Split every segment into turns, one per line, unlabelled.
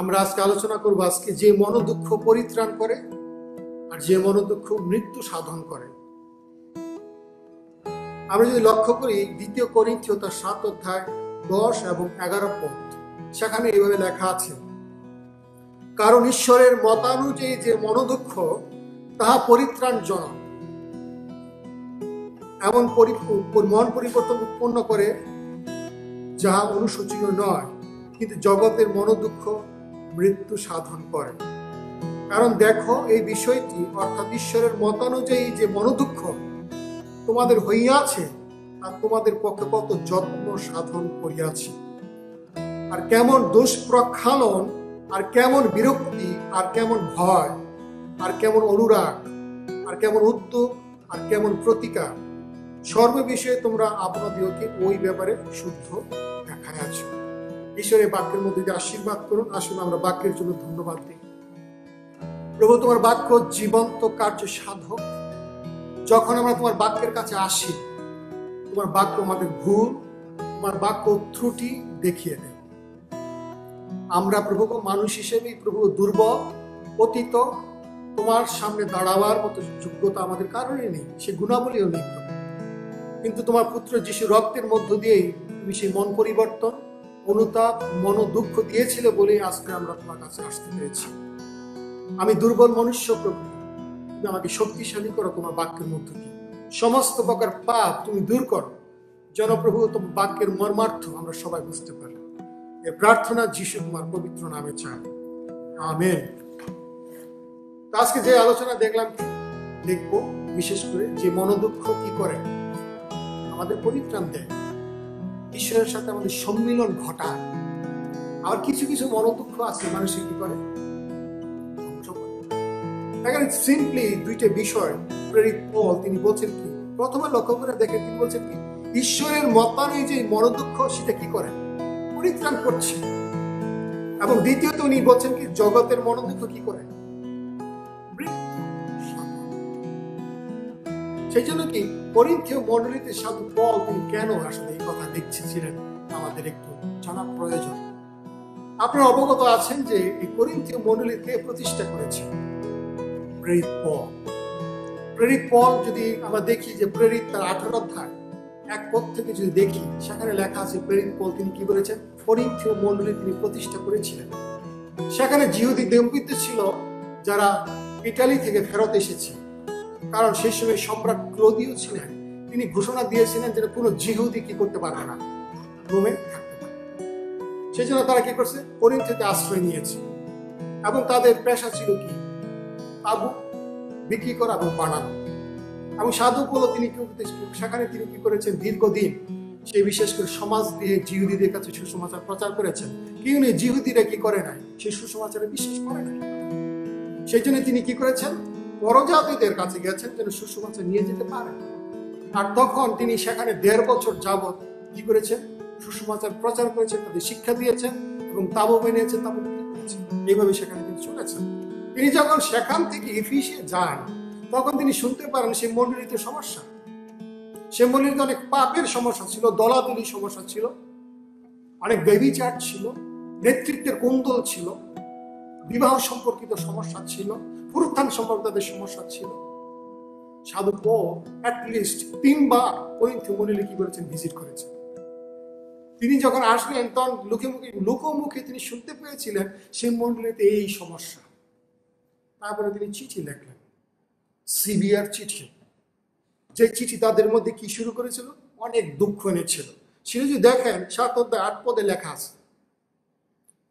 আমরা আজকে আলোচনা করবো আজকে যে মনোদুঃখ পরিত্রাণ করে আর যে মনোদুঃখ মৃত্যু সাধন করে। আমরা যদি লক্ষ্য করি 2 করিন্থীয় তার 7 অধ্যায় 10 এবং 11 পদ, সেখানে এইভাবে লেখা আছে, কারণ ঈশ্বরের মতানুযায়ী যে মনোদুঃখ তাহা পরিত্রাণজনক, এমন মন পরিবর্তন উৎপন্ন করে যাহা অনুশোচনীয় নয়, কিন্তু জগতের মনোদুঃখ মৃত্যু সাধন করে। কারণ দেখো, এই বিষয়টি অর্থাৎ ঈশ্বরের মতানুযায়ী যে মনোদুঃখ তোমাদের হইয়াছে আর তোমাদের পক্ষে কত যত্ন সাধন করিয়াছে, আর কেমন দোষ প্রক্ষালন, আর কেমন বিরক্তি, আর কেমন ভয়, আর কেমন অনুরাগ, আর কেমন উদ্যোগ, আর কেমন প্রতিকার, সর্ববিষয়ে তোমরা আপনাদিওকে ওই ব্যাপারে শুদ্ধ দেখায় আছো। ঈশ্বরের বাক্যের মধ্যে যে আশীর্বাদ করুন। আসুন আমরা বাক্যের জন্য ধন্যবাদ দিই। প্রভু, তোমার বাক্য জীবন্ত কার্য সাধক। যখন আমরা তোমার বাক্যের কাছে আসি, তোমার বাক্য আমাদের ভুল, তোমার বাক্য ত্রুটি দেখিয়ে দেয়। আমরা প্রভু মানুষ হিসেবেই প্রভু দুর্বল, পতিত, তোমার সামনে দাঁড়াবার মতো যোগ্যতা আমাদের কারণে নেই, সে গুণাবলীও নেই প্রভু। কিন্তু তোমার পুত্র যিশু রক্তের মধ্য দিয়েই তুমি সেই মন পরিবর্তন, অনুতাপ, মনোদুঃখ দিয়েছিলে বলে আজকে আমরা তোমার কাছে আসতে পেরেছি। আমি দুর্বল মনুষ্য প্রভু, তুমি আমাকে শক্তিশালী করো তোমার বাক্যের মধ্য দিয়ে। সমস্ত প্রকার পাপ তুমি দূর করো, যেন প্রভু তোমার বাক্যের মর্মার্থ আমরা সবাই বুঝতে পারি। এই প্রার্থনা যিশু তোমার পবিত্র নামে চাই, আমেন। আজকে যে আলোচনা দেখবো বিশেষ করে যে মনোদুঃখ কি করে, আমাদের পরিত্রাণ দেয়, ঈশ্বরের সাথে আমাদের সম্মিলন ঘটায়। আবার কিছু কিছু মনোদুঃখ আছে মানুষের কি করে, এখানে সিম্পলি 2টা বিষয় প্রেরিত পল তিনি বলছেন কি, প্রথমে লক্ষ্য করে দেখেন তিনি বলছেন কি, ঈশ্বরের মতানুযায়ী যে মনোদুঃখ সেটা কি করে, পরিত্রাণ করছে। এবং দ্বিতীয়ত উনি বলছেন কি, জগতের মনোদুঃখ কি করে, সেই জন্য কি করিন্থীয় মণ্ডলীতে সাধু পল তিনি কেন আসলে এই কথা লিখছিলেন আমাদের একটু জানা প্রয়োজন। আপনারা অবগত আছেন যে এই করিন্থীয় মণ্ডলীকে প্রতিষ্ঠা করেছে প্রেরিত পল। প্রেরিত পল যদি আমরা দেখি যে প্রেরিত তার 18 অধ্যায় 1 পদ থেকে যদি দেখি, সেখানে লেখা আছে প্রেরিত পল তিনি কি করেছেন, করিন্থীয় মণ্ডলী তিনি প্রতিষ্ঠা করেছিলেন। সেখানে জিহুদি দম্পতি ছিল যারা ইটালি থেকে ফেরত এসেছে, কারণ সেই সময় সম্রাট ক্লদিও ছিলেন। তিনি ঘোষণা দিয়েছিলেন যে কোনো জিহুদি কি করতে পারবে না, রোমে থাকতে পারে। সেই জন্য তারা কি করছে, করিন্থেতে আশ্রয় নিয়েছে। এবং তাদের পেশা ছিল কি, তাবু বিক্রি করা এবং বানানো। এবং সাধু পল তিনি সেখানে তিনি কি করেছেন, দীর্ঘদিন সেই বিশেষ করে সমাজ দিয়ে জিহুদিদের কাছে সুসমাচার প্রচার করেছেন। কি উনি জিহুদিরা কি করে নাই, সেই সুসমাচারে বিশ্বাস করে নাই। সেই জন্য তিনি কি করেছেন, পরজাতিদের কাছে গেছেন যেন সুসমাচার নিয়ে যেতে পারেন। আর তখন তিনি সেখানে 1.5 বছর যাবৎ কি করেছেন, সুসমাচার প্রচার করেছেন, তাদের শিক্ষা দিয়েছেন এবং তাবু বানিয়েছেন, তাবু বিক্রি করেছেন। এইভাবে সেখানে তিনি চলেছেন। তিনি যখন সেখান থেকে এফিসে যান, তখন তিনি শুনতে পারেন সেই মণ্ডলীতে সমস্যা, সে মণ্ডলীতে অনেক পাপের সমস্যা ছিল, দলাদলি সমস্যা ছিল, অনেক ব্যভিচার ছিল, নেতৃত্বের কুন্দল ছিল, বিবাহ সম্পর্কিত সমস্যা ছিল, পুরুত্থান সম্পর্কে তাদের সমস্যা ছিল। সাধু পল অ্যাটলিস্ট 3 বার করিন্থীয় মণ্ডলী কি করেছেন, ভিজিট করেছেন। তিনি যখন আসলেন তখন লোকমুখে তিনি শুনতে পেয়েছিলেন সেই মণ্ডলীতে এই সমস্যা। তারপরে তিনি চিঠি লেখলেন, সিভিয়ার চিঠি। যে চিঠি তাদের মধ্যে কি শুরু করেছিল, অনেক দুঃখ এনেছিল। সেটা যদি দেখেন 7 অধ্যায় 8 পদে লেখা আছে।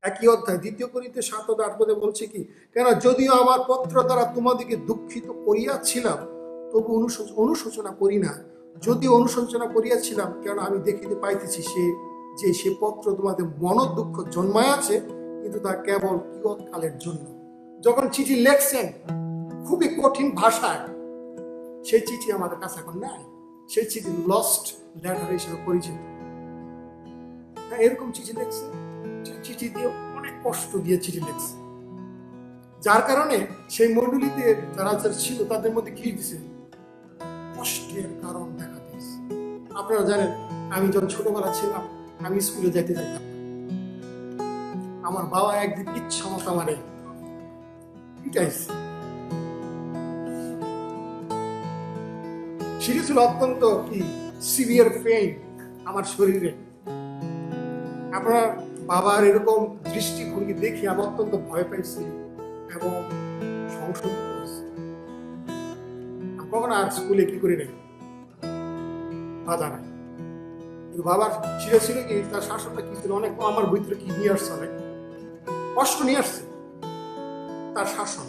একই অধ্যায় 2 করিন্থীয় 7 অধ্যায় 8 পদে বলছে কি, কেন যদিও আমার পত্র দ্বারা তোমাদেরকে দুঃখিত করিয়াছিলাম, তবু অনুশোচনা করি না। যদিও অনুশোচনা করিয়াছিলাম, কেন আমি দেখিতে পাইতেছি সে পত্র তোমাদের মনোদুঃখ জন্মায়াছে, কিন্তু তা কেবল কিয়ৎকালের জন্য। যখন চিঠি লেখছেন খুবই কঠিন ভাষায়, সেই চিঠি আমাদের কাছে এখন নাই। সেই চিঠি লস্ট লেটার হিসেবে পরিচিত। এরকম চিঠি লেখছে, চিঠি দিয়ে অনেক কষ্ট দিয়ে চিঠি লেখছে, যার কারণে সেই মণ্ডলীতে যারা ছিল তাদের মধ্যে কি দিছে, কষ্টের কারণ দেখা দিয়েছে। আপনারা জানেন, আমি যখন ছোটবেলা ছিলাম আমি স্কুলে যাইতে চাইতাম। আমার বাবা একদিন ইচ্ছা মতো আমারে পিটাইছে। সেটি ছিল অত্যন্ত কি সিভিয়ার পেইন আমার শরীরে। আপনার বাবার এরকম দৃষ্টিভঙ্গি দেখে আমি অত্যন্ত ভয় পাইছি এবং সংশোধন করেছি। কখন আর স্কুলে কি করি নাই, বাধা নাই। কিন্তু বাবার ছিঁড়ে ছিল কি তার শাসনটা কি ছিল, অনেক আমার ভিতরে কি নিয়ে আসছে, অনেক কষ্ট নিয়ে আসছে তার শাসন।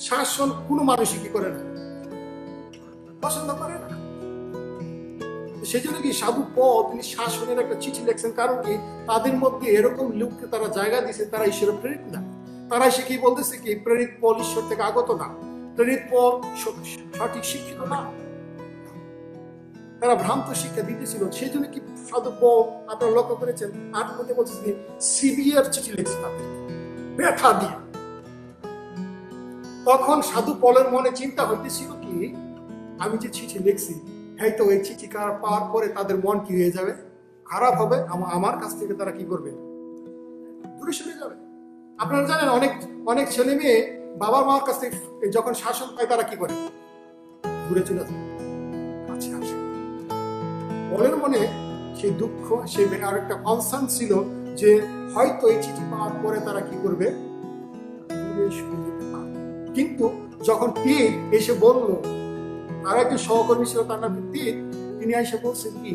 শাসন কোনো মানুষই কি করে না, পছন্দ করে না। সেই জন্য কি সাধু পল তিনি শাসনের একটা চিঠি লিখছেন, কারণ কি তাদের মধ্যে এরকম লোককে তারা জায়গা দিয়েছে তারা ঈশ্বরের প্রেরিত না। তারা এসে কি বলতেছে কি প্রেরিত পল ঈশ্বর থেকে আগত না, প্রেরিত পল সঠিক শিক্ষিত না, তারা ভ্রান্ত শিক্ষা দিতেছিল। সেই জন্য কি সাধু পল আপনারা লক্ষ্য করেছেন 8 মধ্যে বলছে যে সিভিয়ার চিঠি লিখছে তাদের ব্যথা দিয়ে। তখন সাধু পলের মনে চিন্তা হইতেছিল কি আমি যে চিঠি লিখছি হয়তো এই চিঠি পাওয়ার পরে তাদের মন কি হয়ে যাবে, খারাপ হবে, আমার কাছ থেকে তারা কি করবে, দূরে সরে যাবে। আপনারা জানেন অনেক অনেক ছেলে মেয়ে বাবা মার কাছ থেকে যখন শাসন পায় তারা কি করে, দূরে চলে যায়, কাছে আসে। পলের মনে সেই দুঃখ, সেই আর একটা কনসার্ন ছিল যে হয়তো এই চিঠি পাওয়ার পরে তারা কি করবে, দূরে সরে যেতে পারবে। কিন্তু যখন তীর এসে বলল, আর একজন সহকর্মী ছিল তার নাম তীর, তিনি এসে বলছেন কি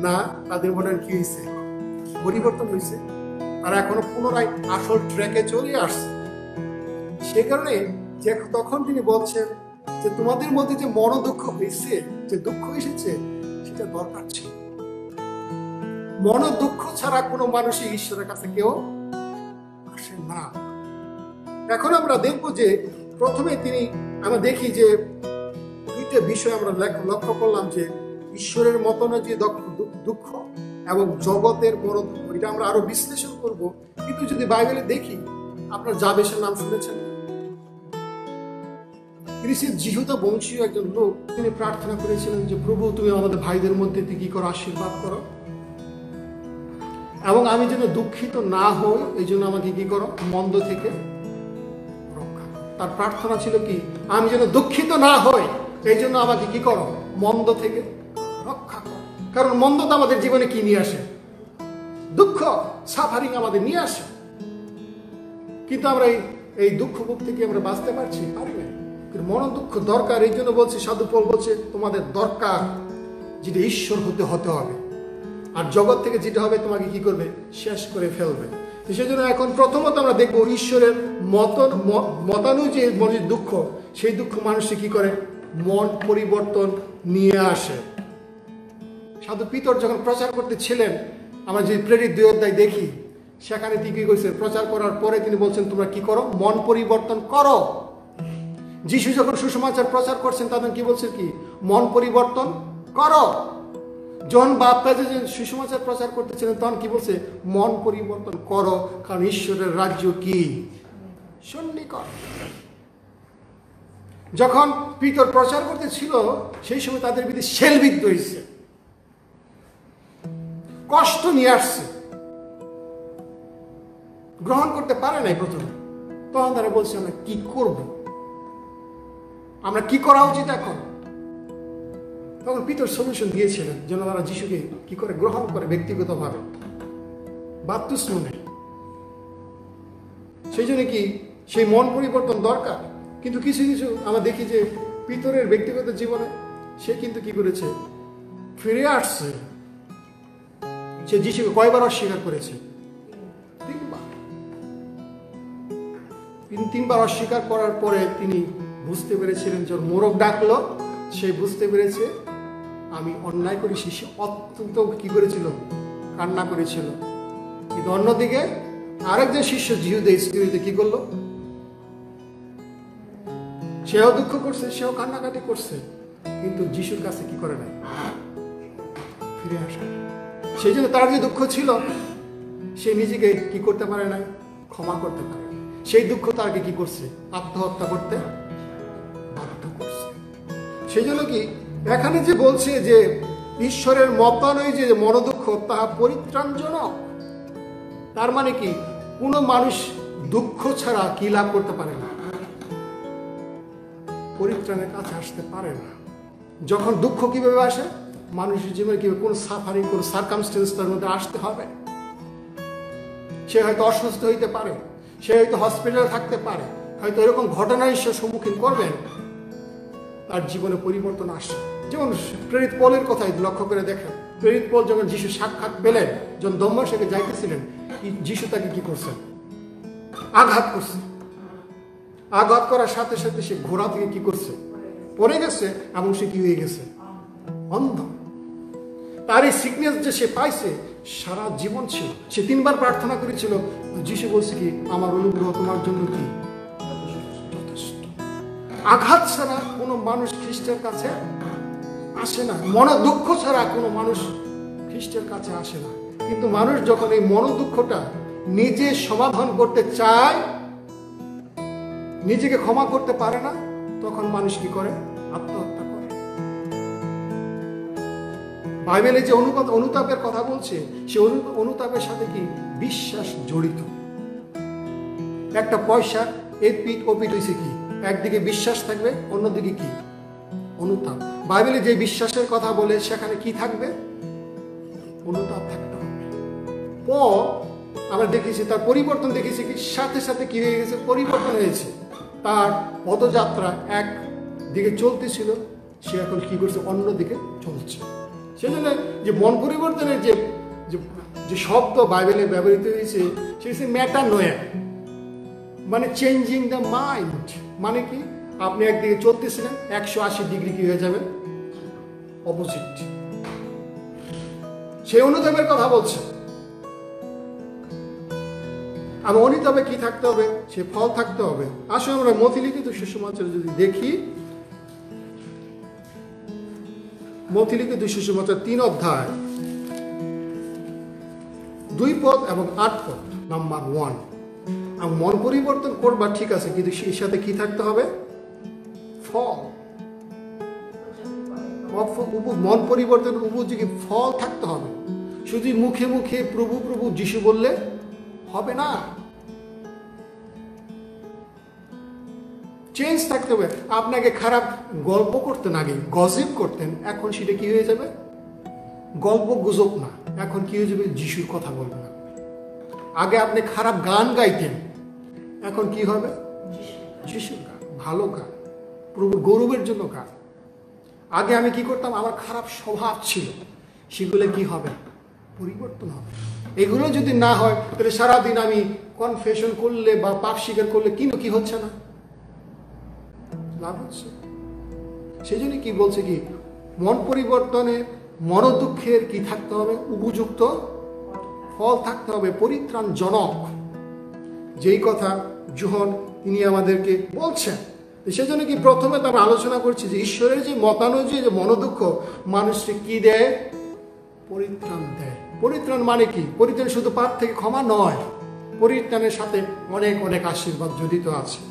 না তাদের মনে কি হয়েছে, পরিবর্তন হয়েছে, তারা এখনো পুনরায় আসল ট্র্যাকে চলে আসছে। সে কারণে যে তখন তিনি বলছেন যে তোমাদের মধ্যে যে মনোদুঃখ হয়েছে, যে দুঃখ এসেছে সেটা দরকার ছিল। মনোদুঃখ ছাড়া কোনো মানুষই ঈশ্বরের কাছে কেউ আসে না। এখন আমরা দেখবো যে প্রথমে আমরা দেখি যে দুইটা বিষয় আমরা লক্ষ্য করলাম যে ঈশ্বরের মতন যে দুঃখ এবং জগতের বড় দুঃখ, এটা আমরা আরো বিশ্লেষণ করব। কিন্তু যদি বাইবেলে দেখি, আপনার যাবেশের নাম শুনেছেন, তিনি জিহুদা বংশীয় একজন লোক, তিনি প্রার্থনা করেছিলেন যে প্রভু তুমি আমাদের ভাইদের মধ্যে কি করো, আশীর্বাদ করো, এবং আমি যেন দুঃখিত না হই এই জন্য আমাকে কি করো, মন্দ থেকে রক্ষা। তার প্রার্থনা ছিল কি আমি যেন দুঃখিত না হই এই জন্য আমাকে কি করো, মন্দ থেকে রক্ষা করো। কারণ মন্দতা আমাদের জীবনে কি নিয়ে আসে, দুঃখ, সাফারিং আমাদের নিয়ে আসে। কিন্তু আমরা এই দুঃখ মুখ থেকে আমরা বাঁচতে পারছি, পারি না। মন দুঃখ দরকার, এই জন্য বলছে সাধু পল বলছে তোমাদের দরকার যেটা ঈশ্বর হতে হবে, আর জগৎ থেকে যেটা হবে তোমাকে কি করবে, শেষ করে ফেলবে। সেই জন্য এখন প্রথমত আমরা দেখবো ঈশ্বরের মতানুযায়ী যে দুঃখ, সেই দুঃখ মানুষে কি করে, মন পরিবর্তন নিয়ে আসে। সাধু পিতর যখন প্রচার করতে ছিলেন, আমরা যে প্রেরিত 2 অধ্যায় দেখি, সেখানে তিনি কি করেছেন, প্রচার করার পরে তিনি বলছেন তোমরা কি করো, মন পরিবর্তন করো। যিশু যখন সুসমাচার প্রচার করছেন তখন কি বলছেন কি, মন পরিবর্তন করো। জন বাপ্তাইজে যে সুসমাচার প্রচার করতেছিলেন তখন কি বলছে, মন পরিবর্তন করো, কারণ ঈশ্বরের রাজ্য কি সন্নিকট। যখন পিতর প্রচার করতেছিল সেই সময় তাদের বিরুদ্ধে শেলবিদ্ধ হয়েছে, কষ্ট নিয়ে আসছে, গ্রহণ করতে পারে নাই প্রথমে। তখন তারা বলছে আমরা কি করব, আমরা কি করা উচিত এখন। তখন পিতর সলিউশন দিয়েছিলেন যেন তারা যিশুকে কি করে গ্রহণ করে ব্যক্তিগতভাবে, বাপ্তিস্ম নেয়। সেই জন্য কি সেই মন পরিবর্তন দরকার। কিন্তু কিছু কিছু আমরা দেখি যে পিতরের ব্যক্তিগত জীবনে সে কিন্তু কি করেছে, ফিরে আসছে। সে যিশুকে কয়বার অস্বীকার করেছে, 3বার। 3বার অস্বীকার করার পরে তিনি বুঝতে পেরেছিলেন, যখন মোরগ ডাকলো সে বুঝতে পেরেছে আমি অন্যায় করেছি। সে অত্যন্ত কি করেছিল, কান্না করেছিল। কিন্তু অন্যদিকে আরেকজন শিষ্য জিহুদা ইস্করিওতে কি করলো, সেও দুঃখ করছে, সেও কান্নাকাটি করছে, কিন্তু যিশুর কাছে কি করে নাই, ফিরে আসে। সেই জন্য তার যে দুঃখ ছিল সে নিজেকে কি করতে পারে নাই, ক্ষমা করতে পারে। সেই দুঃখ তাকে কি করছে, আত্মহত্যা করতে বাধ্য করছে। সেই জন্য কি এখানে যে বলছে যে ঈশ্বরের মতানুযায়ী যে মনোদুঃখ তাহা পরিত্রাণজনক, তার মানে কি কোনো মানুষ দুঃখ ছাড়া কি লাভ করতে পারে না, পরিত্রাণের কাছে আসতে পারে না। যখন দুঃখ কিভাবে আসে, মানুষের জীবনে কিভাবে কোন সাফারিং, কোন সার্কামস্টেন্স তার মধ্যে আসতে হবে। সে হয়তো অসুস্থ হইতে পারে, সে হয়তো হসপিটালে থাকতে পারে, হয়তো এরকম ঘটনার সম্মুখীন করবেন, তার জীবনে পরিবর্তন আসে। যেমন প্রেরিত পলের কথাই লক্ষ্য করে দেখেন। প্রেরিত পল যখন যিশু সাক্ষাৎ পেলেন, যখন দম্মাসকে যাইতেছিলেন, যিশু তাকে কি করছেন? আঘাত করছে। আঘাত করার সাথে সাথে সে ঘোড়া থেকে কি করছে? পড়ে গেছে, এবং সে কি হয়ে গেছে? অন্ধ। তার এই সিকনেস যে সে পাইছে সারা জীবন ছিল। সে 3 বার প্রার্থনা করেছিল, যিশু বলছে কি, আমার অনুগ্রহ তোমার জন্য কি যথেষ্ট। আঘাত ছাড়া কোনো মানুষ খ্রিস্টের কাছে আসে না, মনোদুঃখ ছাড়া কোনো মানুষ খ্রিস্টের কাছে আসে না। কিন্তু মানুষ যখন এই মনোদুঃখটা নিজে সমাধান করতে চায়, নিজেকে ক্ষমা করতে পারে না, তখন মানুষ কি করে? আত্মহত্যা করে। বাইবেলে যে অনুতাপের কথা বলছে, সে অনুতাপের সাথে কি বিশ্বাস জড়িত। একটা পয়সা এপিট ওপিট হয়েছে কি, একদিকে বিশ্বাস থাকবে, অন্যদিকে কি? অনুতাপ। বাইবেলে যে বিশ্বাসের কথা বলে সেখানে কি থাকবে? অনুতাপ থাকতে হবে। পল আমরা দেখেছি, তার পরিবর্তন দেখেছি কি, সাথে সাথে কি হয়ে গেছে? পরিবর্তন হয়েছে। তার পদযাত্রা এক দিকে চলতেছিল, সে এখন কি করছে? অন্যদিকে চলছে। সেজন্য যে মন পরিবর্তনের যে শব্দ বাইবেলে ব্যবহৃত হয়েছে, সে ম্যাটানোয়া, মানে চেঞ্জিং দ্য মাইন্ড। মানে কি? আপনি একদিকে চলতেছিলেন, 180 ডিগ্রি কি হয়ে যাবেন? অপোজিট। সেই অনুতাপের কথা বলছে। আর অনুতাপে কি থাকতে হবে? সে ফল থাকতে হবে। আসলে আমরা মথিলিখিত সুসমাচার যদি দেখি, মথিলিখিত সুসমাচার 3 অধ্যায় 2 পদ এবং 8 পদ, নাম্বার 1। আর মন পরিবর্তন করবা ঠিক আছে, কিন্তু সেই সাথে কি থাকতে হবে? ফল। মন পরিবর্তনের উপযোগী ফল থাকতে হবে। শুধু মুখে মুখে প্রভু প্রভু যিশু বললে হবে না, চেঞ্জ থাকতে হবে। আপনাকে খারাপ গল্প করতেন, আগে গসিপ করতেন, এখন সেটা কি হয়ে যাবে? গল্প গুজব না, এখন কি হয়ে যাবে? যিশুর কথা বলবেন। আগে আপনি খারাপ গান গাইতেন, এখন কি হবে? যিশুর গান, ভালো গান, প্রভুর গৌরবের জন্য গান। আগে আমি কি করতাম? আমার খারাপ স্বভাব ছিল, সেগুলো কি হবে? পরিবর্তন হবে। এগুলো যদি না হয়, তাহলে সারাদিন আমি কনফেশন করলে বা পাপ স্বীকার করলে কি হচ্ছে না? লাভ হচ্ছে। সেই জন্য কি বলছে কি, মন পরিবর্তনে মনোদুঃখের কি থাকতে হবে? উপযুক্ত ফল থাকতে হবে, পরিত্রাণজনক। যেই কথা যোহন তিনি আমাদেরকে বলছেন। সেজন্য কি প্রথমে তারা আলোচনা করছি যে ঈশ্বরের যে মতানুযায়ী যে মনোদুঃখ মানুষকে কি দেয়? পরিত্রাণ দেয়। পরিত্রাণ মানে কি? পরিত্রাণ শুধু পাপ থেকে ক্ষমা নয়, পরিত্রাণের সাথে অনেক অনেক আশীর্বাদ জড়িত আছে।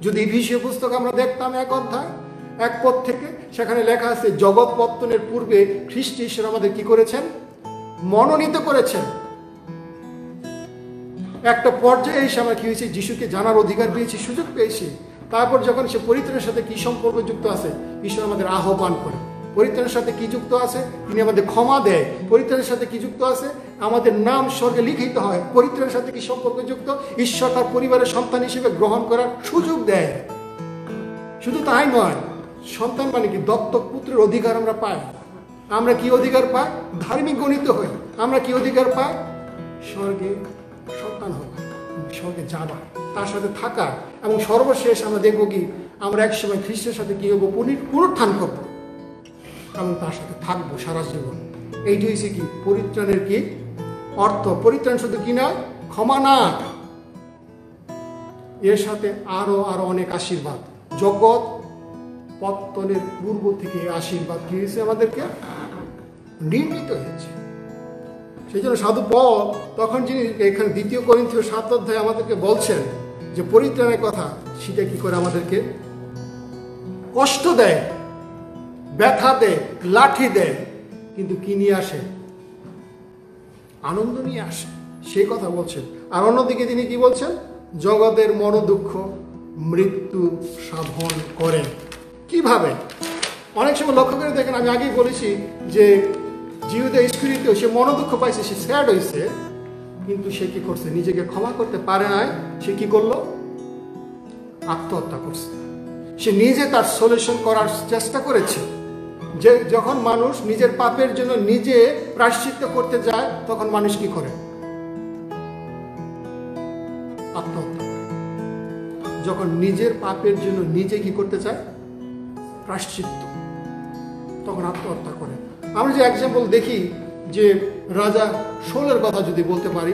যদি ইফিসীয় পুস্তক আমরা দেখতাম 1 অধ্যায় 1 পদ থেকে, সেখানে লেখা আছে জগৎ পত্তনের পূর্বে খ্রিস্ট ঈশ্বর আমাদের কি করেছেন? মনোনীত করেছেন। একটা পর্যায়ে এসে আমরা কি হয়েছে? যিশুকে জানার অধিকার পেয়েছি, সুযোগ পেয়েছি। তারপর যখন সে পরিত্রাণের সাথে কি সম্পর্ক যুক্ত আছে? ঈশ্বর আমাদের আহ্বান করে। পরিত্রাণের সাথে কি যুক্ত আছে? তিনি আমাদের ক্ষমা দেয়। পরিত্রাণের সাথে কি যুক্ত আছে? আমাদের নাম স্বর্গে লিখিত হয়। পরিত্রাণের সাথে কি সম্পর্ক যুক্ত? ঈশ্বর তার পরিবারের সন্তান হিসেবে গ্রহণ করার সুযোগ দেয়। শুধু তাই নয়, সন্তান মানে কি? দত্তক পুত্রের অধিকার আমরা পাই। আমরা কি অধিকার পাই? ধার্মিক গণিত হই। আমরা কি অধিকার পাই? স্বর্গে সন্তান হওয়া, স্বর্গে যাওয়া, তার সাথে থাকা, এবং সর্বশেষ আমরা দেখবো কি, আমরা একসময় খ্রিস্টের সাথে কি হবো? পুনরুত্থান করবো এবং তার সাথে থাকবো সারা জীবন। এইটি হয়েছে কি পরিত্রাণের কি অর্থ। পরিত্রাণ শুধু কি না, ক্ষমা না, এর সাথে আরো আরো অনেক আশীর্বাদ। জগৎ পত্তনের পূর্ব থেকে আশীর্বাদ কি হয়েছে? আমাদেরকে নির্মিত হয়েছে। সেই জন্য সাধু পল তখন যিনি এখানে 2 করিন্থীয় 7 অধ্যায়ে আমাদেরকে বলছেন যে পরিত্রাণের কথা, সেটা কি করে আমাদেরকে কষ্ট দেয়, ব্যথা দেয়, লাঠি দেয়, কিন্তু কি নিয়ে আসে? আনন্দ নিয়ে আসে। সেই কথা বলছেন। আর অন্যদিকে তিনি কি বলছেন? জগতের মনোদুঃখ মৃত্যু সাধন করেন। কিভাবে? অনেক সময় লক্ষ্য করে দেখেন, আমি আগেই বলেছি যে জিহুদা ইস্করিওতেও সে মনোদুঃখ পাইছে, সে স্যাড হয়েছে, কিন্তু সে কি করছে? নিজেকে ক্ষমা করতে পারে নাই। সে কি করলো? আত্মহত্যা করছে। সে নিজে তার সলিউশন করার চেষ্টা করেছে। যে যখন মানুষ নিজের পাপের জন্য নিজে প্রায়শ্চিত্ত করতে যায়, তখন মানুষ কি করে? আত্মহত্যা করে। যখন নিজের পাপের জন্য নিজে কি করতে চায়? প্রায়শ্চিত্ত, তখন আত্মহত্যা করে। আমরা যে এক্সাম্পল দেখি, যে রাজা শৌলের কথা যদি বলতে পারি,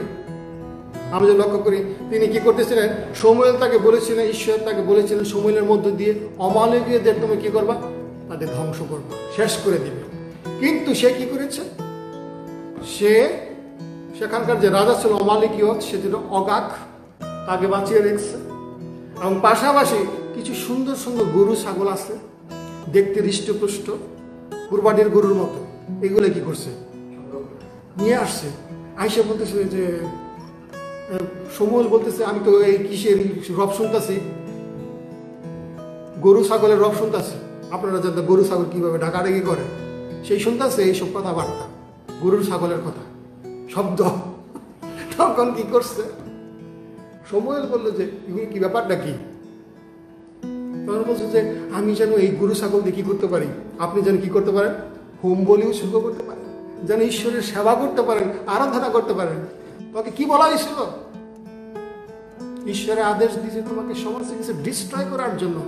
আমরা যে লক্ষ্য করি তিনি কি করতেছিলেন? শমূয়েল তাকে বলেছিলেন, ঈশ্বর তাকে বলেছিলেন শমূয়েলের মধ্য দিয়ে অমালেকীয়দের তুমি কি করবা? তাদের ধ্বংস করবা, শেষ করে দিবে। কিন্তু সে কি করেছে? সে সেখানকার যে রাজা ছিল অমালেকীয়, সে ছিল অগাগ, তাকে বাঁচিয়ে রেখেছে। এবং পাশাপাশি কিছু সুন্দর সুন্দর গরু ছাগল আছে, দেখতে হৃষ্টপুষ্ট, কুরবানির গরুর মতো। এগুলো কি করছে? নিয়ে আসছে। আইসা বলতেছে যে শমূয়েল বলতেছে, আমি তো এই কিসের রব শুনতেছি, গরু ছাগলের রব শুনতেছি। আপনারা জানতে গরু ছাগল কিভাবে ডাকাডাকি করে, সেই শুনতেছে এইসব কথাবার্তা, গরুর ছাগলের কথা, শব্দ। তখন কি করছে? শমূয়েল বললো যে কি ব্যাপারটা কি? তখন বলছে যে আমি যেন এই গরু ছাগল দিয়ে কি করতে পারি? আপনি যেন কি করতে পারেন? হোম বলিও শুরু করতে পারেন, যেন ঈশ্বরের সেবা করতে পারেন, আরাধনা করতে পারেন। তোমাকে কি বলা হয়েছিল? ঈশ্বরের আদেশ দিয়েছে তোমাকে সমস্ত কিছু ডিস্ট্রয় করার জন্য।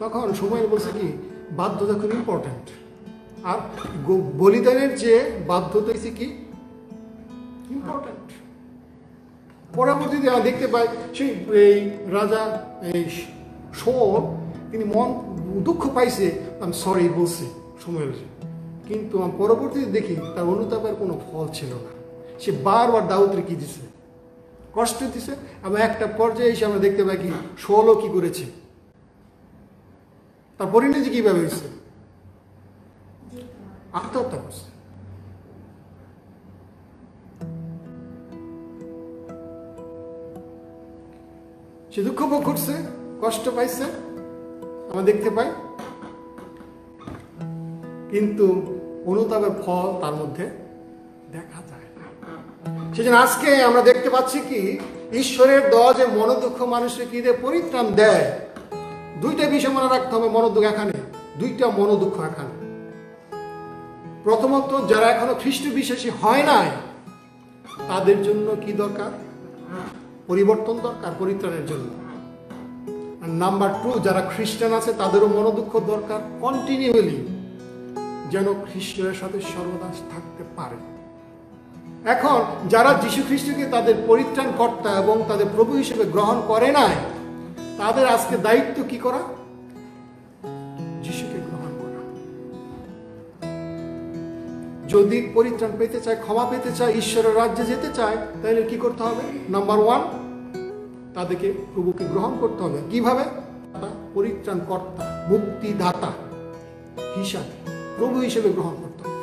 তখন শমূয়েল বলছে কি, বাধ্যতা খুব ইম্পর্টেন্ট। আর বলিদানের যে বাধ্যতা হয়েছে কি ইম্পর্টেন্ট। পরবর্তীতে আমরা দেখতে পাই সেই এই রাজা এই শৌল, তিনি মন দুঃখ পাইছে, আমি সরি বলছি শমূয়েল, কিন্তু আমি পরবর্তীতে দেখি তার অনুতাপের কোনো ফল ছিল না। সে বারবার দাউদকে কি দিছে? কষ্ট দিছে। এবং একটা পর্যায়ে এসে আমরা দেখতে পাই কি শৌলও কি করেছে, তার পরিণতি কিভাবে হয়েছে? আত্মহত্যা করছে। সে দুঃখ ভোগ করছে, কষ্ট পাইছে, আমরা দেখতে পাই, কিন্তু অনুতাপের ফল তার মধ্যে দেখা যায় না। সেজন্য আজকে আমরা দেখতে পাচ্ছি কি ঈশ্বরের দেওয়া যে মনোদুঃখ মানুষকে কি দিয়ে পরিত্রাণ দেয়। দুইটা বিষয় মনে রাখতে হবে। মনোদুঃখ এখানে, দুইটা মনোদুঃখ এখানে। প্রথমত, যারা এখনো খ্রিস্ট বিশ্বাসী হয় নাই, তাদের জন্য কি দরকার? পরিবর্তন দরকার পরিত্রাণের জন্য। আর নাম্বার 2, যারা খ্রিস্টান আছে তাদেরও মনোদুঃখ দরকার, কন্টিনিউয়ালি যেন খ্রিস্টের সাথে সর্বদা থাকতে পারে। এখন যারা যীশু খ্রিস্টকে তাদের পরিত্রাণ কর্তা এবং তাদের প্রভু হিসেবে গ্রহণ করে নাই, তাদের আজকে দায়িত্ব কি করা? যীশুকে গ্রহণ করা। যদি পরিত্রাণ পেতে চায়, ক্ষমা পেতে চায়, ঈশ্বরের রাজ্যে যেতে চায়, তাহলে কি করতে হবে? নাম্বার 1, তাদেরকে প্রভুকে গ্রহণ করতে হবে। কিভাবে? পরিত্রাণ কর্তা, মুক্তিদাতা হিসাবে, প্রভু হিসেবে গ্রহণ করতে হবে।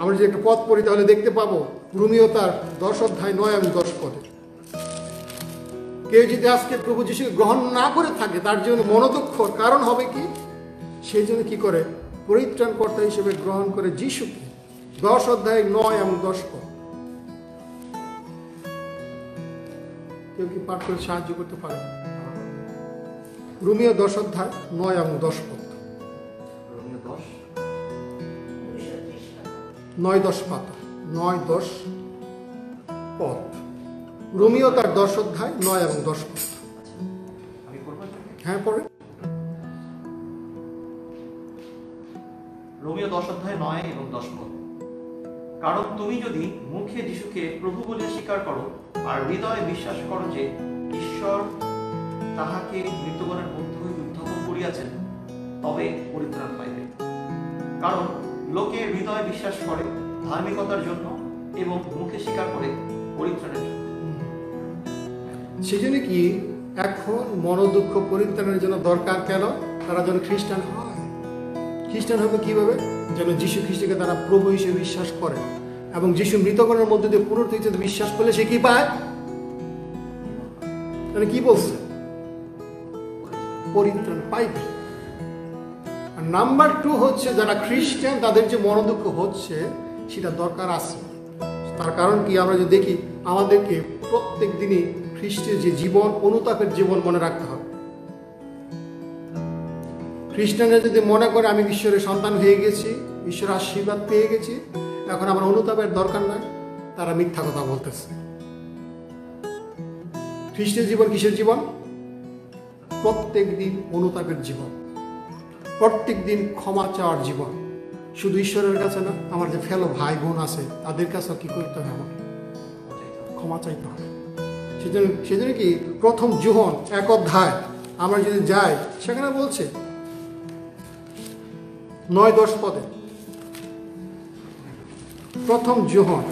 আমরা যে একটা পদ পড়ি তাহলে দেখতে পাবো রোমীয় তার 10 অধ্যায় 9 এবং 10 পদে, কেউ যদি আজকে প্রভু যিশুকে গ্রহণ না করে থাকে, তার জন্য মনোদুঃখর কারণ হবে কি? সেই জন্য কি করে? পরিত্রাণ কর্তা হিসেবে গ্রহণ করে যিশুকে। 10 অধ্যায় 9 এবং 10 পদ। কেউ কি পাঠ করে সাহায্য করতে পারে? রোমীয় 10 অধ্যায় 9 এবং 10 পদ। 9-10 পাতা, 9-10 পদ। রোমীয় তার 10 অধ্যায় 9 এবং 10 পদ। হ্যাঁ, পড়ে।
রোমীয় 10 অধ্যায় 9 এবং 10 পদ। কারণ তুমি যদি মুখে যিশুকে প্রভু বলে স্বীকার করো আর হৃদয়ে বিশ্বাস করো যে ঈশ্বর তাহাকে মৃতগণের মধ্য হইতে উত্থাপন করিয়াছেন, তবে পরিত্রাণ পাইবে। কারণ লোকে হৃদয়ে বিশ্বাস করে ধার্মিকতার জন্য এবং মুখে স্বীকার করে পরিত্রাণের জন্য।
সেই জন্য কি এখন মনোদুঃখ পরিত্রাণের জন্য দরকার কেন? তারা যেন খ্রিস্টান হয়। খ্রিস্টান হবে কিভাবে? যেন যীশু খ্রিস্টকে তারা প্রভু হিসেবে বিশ্বাস করে, এবং যিশু মৃতগণের মধ্যে দিয়ে পুনরুত্থিত বিশ্বাস করলে সে কি পায়? মানে কি বলছে? পরিত্রাণ পাইবে। আর নাম্বার 2 হচ্ছে যারা খ্রিস্টান তাদের যে মনোদুঃখ হচ্ছে সেটা দরকার আছে। তার কারণ কি? আমরা যদি দেখি আমাদেরকে প্রত্যেক দিনই খ্রিস্টের যে জীবন, অনুতাপের জীবন মনে রাখতে হবে। খ্রিস্টানরা যদি মনে করে আমি ঈশ্বরের সন্তান হয়ে গেছি, ঈশ্বরের আশীর্বাদ পেয়ে গেছি, এখন আমার অনুতাপের দরকার নাই, তারা মিথ্যা কথা বলতেছে। খ্রিস্টের জীবন কিসের জীবন? প্রত্যেক দিন অনুতাপের জীবন, প্রত্যেক দিন ক্ষমা চাওয়ার জীবন। শুধু ঈশ্বরের কাছে না, আমার যে ফেলো ভাই বোন আছে তাদের কাছেও কি করতে হবে? আমার ক্ষমা চাইতে হবে। সেজন্য কি প্রথম যোহন 1 অধ্যায় আমরা যদি যাই, সেখানে বলছে 9-10 পদে, প্রথম যোহন,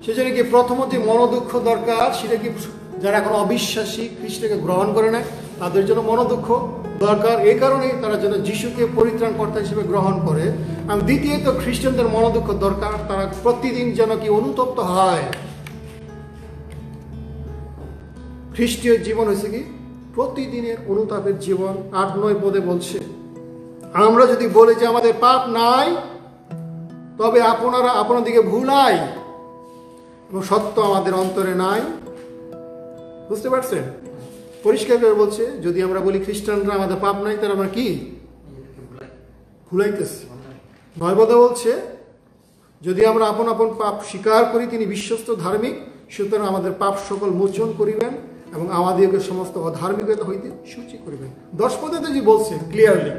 সেজন্য কি প্রথমত মনোদুঃখ দরকার। সেটা কি যারা এখন অবিশ্বাসী, খ্রিস্টকে গ্রহণ করে না, তাদের জন্য মনোদুঃখ দরকার। এই কারণেই তারা যেন যিশুকে পরিত্রাণকর্তা হিসেবে গ্রহণ করে। আর দ্বিতীয়ত খ্রিস্টানদের মনোদুঃখ দরকার, তারা প্রতিদিন যেন কি অনুতপ্ত হয়। খ্রিস্টীয় জীবন হয়েছে কি প্রতিদিনের অনুতাপের জীবন। 8-9 পদে বলছে, আমরা যদি বলি যে আমাদের পাপ নাই, তবে আপনারা আপনাদিকে ভুলাই এবং সত্য আমাদের অন্তরে নাই। বুঝতে পারছেন? পরিষ্কার করে বলছে, যদি আমরা বলি খ্রিস্টানরা আমাদের পাপ নাই, তাহলে আমরা কি ভুলাইতেছি। 9 পদে বলছে, যদি আমরা আপন আপন পাপ স্বীকার করি, তিনি বিশ্বস্ত ধার্মিক, সুতরাং আমাদের পাপ সকল মোচন করিবেন এবং আমাদেরকে সমস্ত অধার্মিকতা হইতে সূচি করিবেন। 10 পদে তো যে বলছে ক্লিয়ারলি,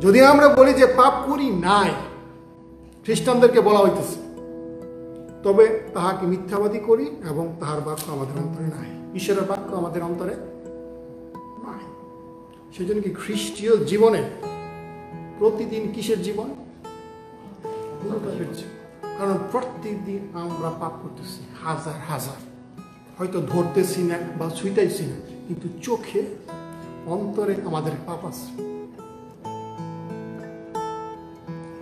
যদি আমরা বলি যে পাপ করি নাই, খ্রিস্টানদেরকে বলা হইতেছে, তবে তাহাকে মিথ্যাবাদী করি এবং তাহার বাক্য আমাদের অন্তরে নাই, ঈশ্বরের বাক্য আমাদের অন্তরে নাই। সেজন্য কি খ্রিস্টীয় জীবনে প্রতিদিন কিসের জীবন? অনুতাপের জীবন। কারণ প্রত্যেকদিন আমরা পাপ করতেছি, হাজার হাজার, হয়তো ধরতেছি না বা ছুঁইতেছি না, কিন্তু চোখে অন্তরে আমাদের পাপ আছে।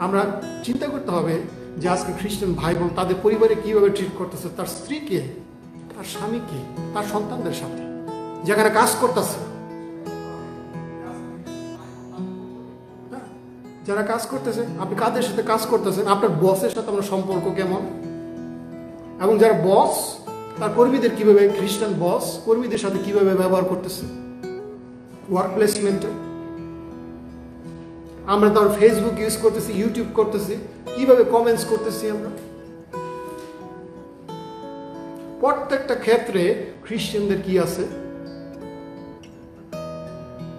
আমরা চিন্তা করতে হবে যে আজকে খ্রিস্টান ভাই বোন তাদের পরিবারে কিভাবে ট্রিট করতেছে, তার স্ত্রীকে, তার স্বামীকে, তার সন্তানদের সাথে, যেখানে কাজ করতেছে, যারা কাজ করতেছে, আপনি কাদের সাথে কাজ করতেছেন, আপনার বসের সাথে আপনার সম্পর্ক কেমন, এবং যারা বস তার কর্মীদের কিভাবে, খ্রিস্টান বস কর্মীদের সাথে কিভাবে ব্যবহার করতেছে ওয়ার্ক প্লেসমেন্টে। আমরা তার ফেসবুক ইউজ করতেছি, ইউটিউব করতেছি, কিভাবে কমেন্টস করতেছি আমরা। প্রত্যেকটা ক্ষেত্রে খ্রিস্টানদের কি আছে?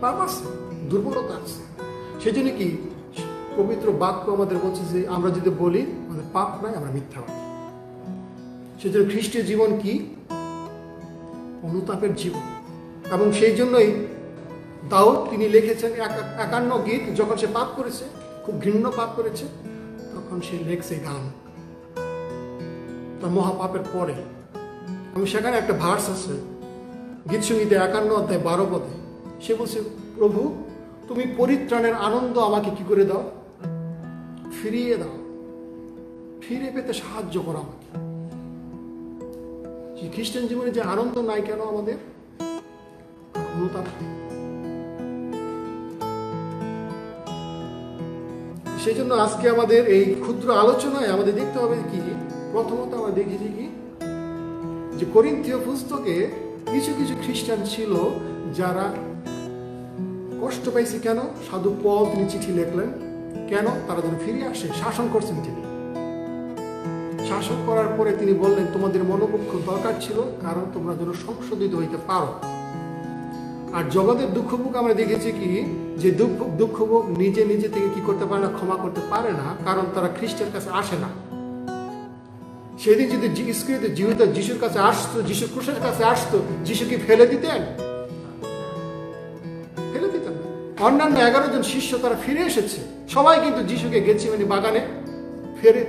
পাপ আছে, দুর্বলতা আছে। সেজন্য কি পবিত্র বাক্য আমাদের বলছে যে আমরা যদি বলি আমাদের পাপ নাই, আমরা মিথ্যাবাদী। সেজন্য খ্রিস্টীয় জীবন কি? অনুতাপের জীবন। এবং সেই জন্যই দাউদ তিনি লিখেছেন 51 গীত, যখন সে পাপ করেছে, খুব ঘৃণ্য পাপ করেছে, তখন সে লেখছে গান তার মহাপাপের পরে। এবং সেখানে একটা ভার্স আছে গীত সঙ্গীতে 51 অধ্যায় 12 পদে, সে বলছে, প্রভু তুমি পরিত্রাণের আনন্দ আমাকে কি করে দাও? ফিরিয়ে দাও, ফিরে পেতে সাহায্য করো আমাকে। খ্রিস্টান জীবনে যে আনন্দ নাই কেন আমাদের? অনুতাপ। সেই জন্য আজকে আমাদের এই ক্ষুদ্র আলোচনায় আমাদের দেখতে হবে কি, প্রথমত আমরা দেখেছি কি যে করিন্থীয় পুস্তকে কিছু কিছু খ্রিস্টান ছিল যারা কষ্ট পাইছে। কেন? সাধু পল তিনি চিঠি লিখলেন, কেন? তারা যেন ফিরে আসে। শাসন করছেন তিনি, শাসন করার পরে তিনি বললেন তোমাদের মনোপক্ষ দরকার ছিল, কারণ তোমরা যেন সংশোধিত হইতে পারো। আর জগতের দুঃখভোগ আমরা দেখেছি কি যে দুঃখভোগ নিজে নিজে থেকে কি করতে পারে না, ক্ষমা করতে পারে না, কারণ তারা খ্রিস্টের কাছে আসে না। সেদিন যদি জীবিত যিশুর কাছে আসতো, যিশু ক্রুশের কাছে আসতো, যিশু কি ফেলে দিতেন? ফেলে দিতেন না। অন্যান্য 11 জন শিষ্য তারা ফিরে এসেছে, সবাই কিন্তু যিশুকে গেতসেমানি বাগানে ফিরে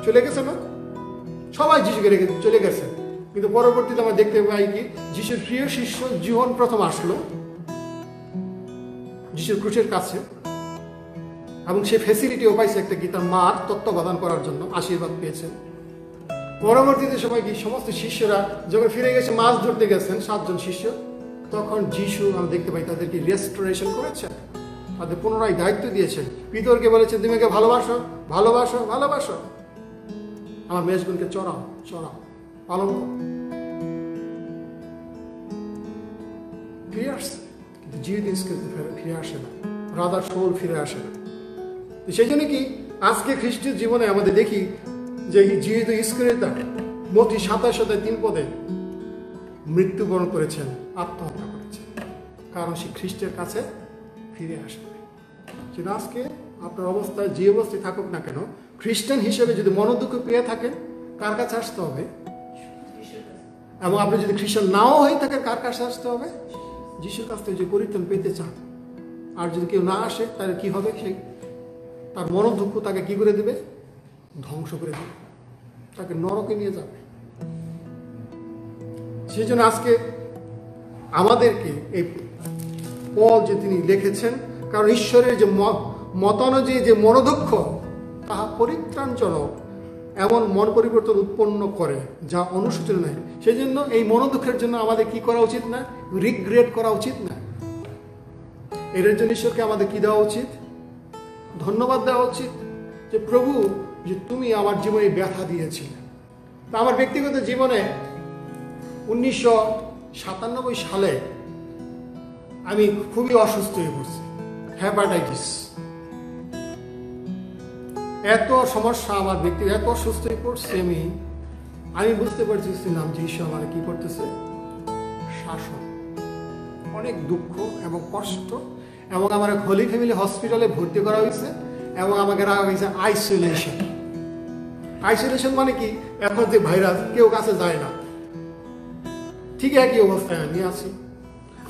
চলে গেছে না, সবাই যিশুকে রেখে চলে গেছে। কিন্তু পরবর্তীতে আমরা দেখতে পাই কি যিশুর প্রিয় শিষ্য জীবন প্রথম আসলো যিশুর ক্রুশের কাছে, এবং সে ফ্যাসিলিটিও পাইছে একটা কি তার মার তত্ত্বাবধান করার জন্য আশীর্বাদ পেয়েছেন। পরবর্তীতে সময় কি সমস্ত শিষ্যরা যখন ফিরে গেছে, মাছ ধরতে গেছেন 7 জন শিষ্য, তখন যিশু আমরা দেখতে পাই তাদেরকে রেস্টোরেশন করেছেন, তাদের পুনরায় দায়িত্ব দিয়েছেন। পিতরকে বলেছেন তুমি একে ভালোবাসো, ভালোবাসো, ভালোবাসো, আমার মেজগুনকে চড়াও, চড়াও, পালন করো। ফিরে আসছে, কিন্তু জীবিত ফিরে আসে না, রাদার সোল ফিরে আসে না। সেই জন্য কি আজকে খ্রিস্টের জীবনে আমাদের দেখি যে জীবিত ইস্করিয়ত মতি 27:3 মৃত্যুবরণ করেছেন, আত্মহত্যা করেছেন, কারণ সে খ্রিস্টের কাছে ফিরে আসে। সেটা আজকে আপনার অবস্থায় যে অবস্থায় থাকুক না কেন, খ্রিস্টান হিসেবে যদি মনোদুঃখ পেয়ে থাকেন, কার কাছে আসতে হবে? এবং আপনি যদি খ্রিস্টান নাও হয়ে থাকেন, কার কাছে আসতে হবে? যিশুর কাছ থেকে যে পরিত্রাণ পেতে চান। আর যদি কেউ না আসে তাহলে কি হবে? সেই তার মনোদুঃখ তাকে কি করে দেবে? ধ্বংস করে দেবে, তাকে নরকে নিয়ে যাবে। সেই জন্য আজকে আমাদেরকে এই পল যে তিনি লিখেছেন, কারণ ঈশ্বরের যে মতানুযায়ী যে মনোদুঃখ তাহা পরিত্রাণজনক, এমন মন পরিবর্তন উৎপন্ন করে যা অনুশোচনীয় নয়। সেই জন্য এই মনোদুঃখের জন্য আমাদের কি করা উচিত না? রিগ্রেট করা উচিত না। এর জন্য ঈশ্বরকে আমাদের কি দেওয়া উচিত? ধন্যবাদ দেওয়া উচিত যে প্রভু, যে তুমি আমার জীবনে ব্যথা দিয়েছিলে। তা আমার ব্যক্তিগত জীবনে 1997 সালে আমি খুবই অসুস্থ হয়ে পড়ছি, হেপাটাইটিস। এত সমস্যা আমার ব্যক্তি, এত অসুস্থ হয়ে পড়ছে, আমি বুঝতে পারছিলাম যে ঈশ্বর আমার কি করতেছে, শাসন। অনেক দুঃখ এবং কষ্ট, এবং আমার হোলি ফ্যামিলি হসপিটালে ভর্তি করা হয়েছে, এবং আমাকে রাখা হয়েছে আইসোলেশন। আইসোলেশন মানে কি? এখন যে ভাইরাস, কেউ কাছে যায় না, ঠিক একই অবস্থায় আমি আছি।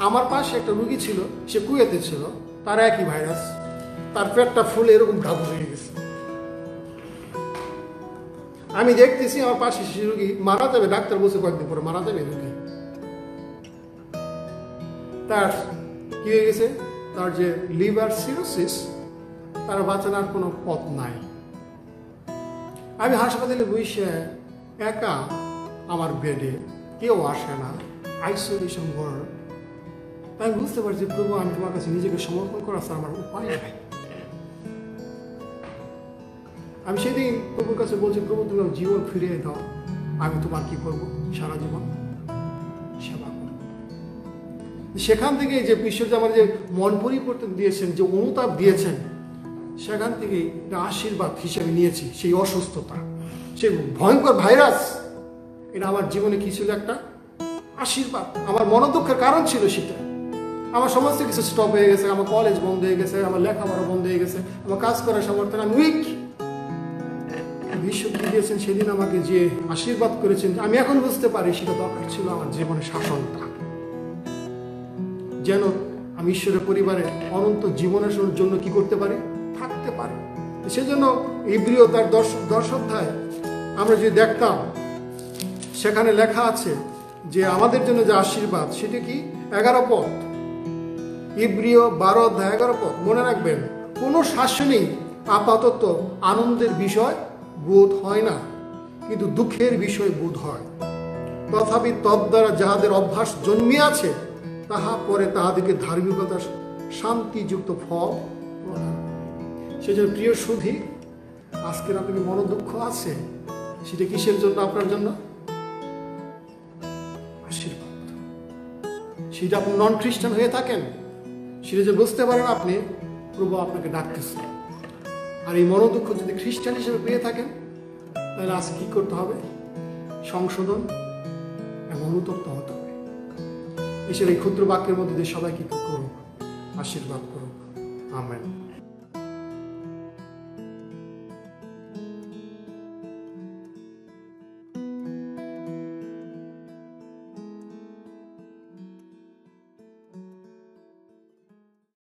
আমার পাশে একটা রুগী ছিল, সে কুয়েতে ছিল, তার একই ভাইরাস, তার পেটটা ফুলে এরকম ঢাকু হয়ে গেছে। আমি দেখতেছি আমার পাশে সে রুগী মারা যাবে, ডাক্তার বলছে কয়েকদিন পরে মারা যাবে রুগী। তার কি হয়ে গেছে? তার যে লিভার সিরোসিস, তার বাঁচানোর কোনো পথ নাই। আমি হাসপাতালে বসে একা, আমার বেডে কেউ আসে না, আইসোলেশন ওয়ার্ড। তাই বুঝতে পারছি প্রভু, আমি তোমার কাছে নিজেকে সমর্পণ করা ছাড়া আমার উপায় নাই। আমি সেদিন প্রভুর কাছে বলছি, প্রভু তুমি জীবন ফিরিয়ে দাও, আমি তোমার কি করব? সারা জীবন সেবা করব। সেখান থেকে যে ঈশ্বর আমার যে মন পরিবর্তন দিয়েছেন, যে অনুতাপ দিয়েছেন, সেখান থেকে একটা আশীর্বাদ হিসেবে নিয়েছি। সেই অসুস্থতা, সেই ভয়ঙ্কর ভাইরাস, এটা আমার জীবনে কি ছিল? একটা আশীর্বাদ। আমার মনোদুঃখের কারণ ছিল সেটা। আমার সমস্ত কিছু স্টপ হয়ে গেছে, আমার কলেজ বন্ধ হয়ে গেছে, আমার লেখাপড়া বন্ধ হয়ে গেছে, আমার কাজ করার সমর্থন, আমি উইক। ঈশ্বর কি দিয়েছেন সেদিন আমাকে, যে আশীর্বাদ করেছেন, আমি এখন বুঝতে পারি সেটা দরকার ছিল আমার জীবনে শাসনটা, যেন আমি ঈশ্বরের পরিবারে অনন্ত জীবনের জন্য কি করতে পারি? থাকতে পারি। সেজন্য ইব্রিয় তার 10 অধ্যায় আমরা যদি দেখতাম, সেখানে লেখা আছে যে আমাদের জন্য যে আশীর্বাদ, সেটা কি? 11 পদ। ইব্রিয় 12 অধ্যায় 11 পদ। মনে রাখবেন, কোনো শাসনই আপাতত আনন্দের বিষয় বোধ হয় না, কিন্তু দুঃখের বিষয় বোধ হয়। তথাপি তদ্বারা যাহাদের অভ্যাস জন্মিয়াছে, তাহা পরে তাহাদেরকে ধার্মিকতার শান্তিযুক্ত ফল প্রদান। সেজন্য প্রিয় সুধী, আজকের আপনার মনোদুঃখ আছে, সেটা কিসের জন্য? আপনার জন্য আশীর্বাদ। সেটা আপনি নন খ্রিস্টান হয়ে থাকেন, সেটা যে বুঝতে পারেন আপনি, প্রভু আপনাকে ডাকতেছে। আর এই মনোদুঃখ যদি খ্রিস্টান হিসেবে পেয়ে থাকেন, তাহলে আজ কি করতে হবে? সংশোধন এবং অনুতপ্ত হতে হবে। ঈশ্বর এই ক্ষুদ্র বাক্যের মধ্যে দিয়ে সবাইকে করুক, আশীর্বাদ করুক। আমেন।